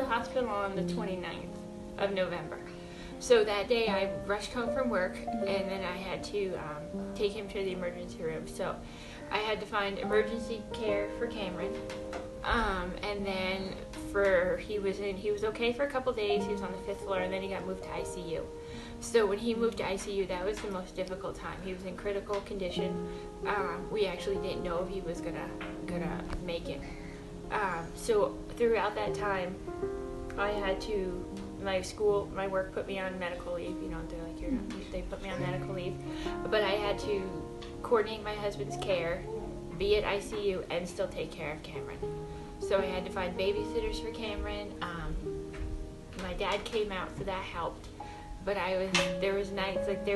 the hospital on the 29th of November. So that day I rushed home from work, and then I had to take him to the emergency room. So I had to find emergency care for Cameron, and then he was okay for a couple days. He was on the 5th floor, and then he got moved to ICU. So when he moved to ICU, that was the most difficult time. He was in critical condition. We actually didn't know if he was gonna make it. So throughout that time, I had to, my work put me on medical leave. You know, they're like, they put me on medical leave. But I had to coordinate my husband's care, be at ICU, and still take care of Cameron. So I had to find babysitters for Cameron. My dad came out, so that helped. But there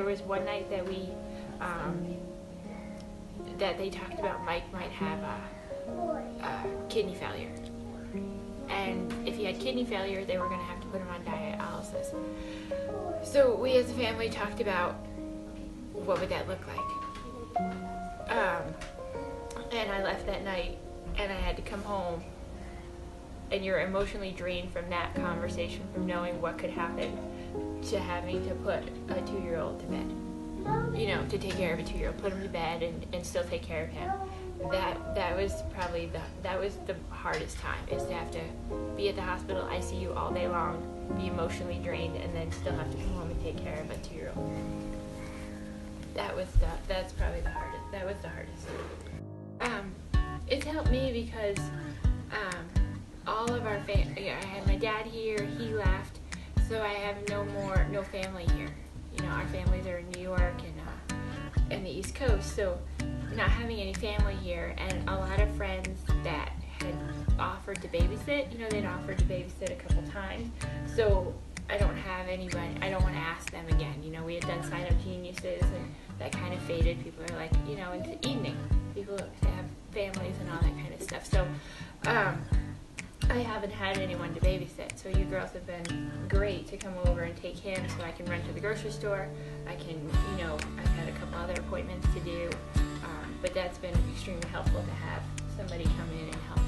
was one night that that they talked about Mike might have kidney failure. And if he had kidney failure, they were going to have to put him on dialysis. So we as a family talked about what would that look like. And I left that night, and I had to come home, and you're emotionally drained from that conversation, from knowing what could happen, to having to put a 2-year-old to bed. You know, to take care of a 2-year-old, put him to bed and still take care of him. That was probably the hardest time, is to have to be at the hospital ICU all day long, be emotionally drained, and then still have to come home and take care of a 2-year-old. That's probably the hardest. That was the hardest. It's helped me because all of our family. I had my dad here. He left, so I have no family here. You know, our families are in New York and the East Coast. So not having any family here, and a lot of friends that had offered to babysit. You know, they'd offered to babysit a couple times. So I don't have anybody. I don't want to ask them again. You know, we had done Sign Up Geniuses, and that kind of faded. People are like, you know, into evening. People have families and all that kind of stuff. So I haven't had anyone to babysit. So you girls have been great to come over and take him, so I can run to the grocery store. I can, you know, I've had a couple other appointments to do. But that's been extremely helpful to have somebody come in and help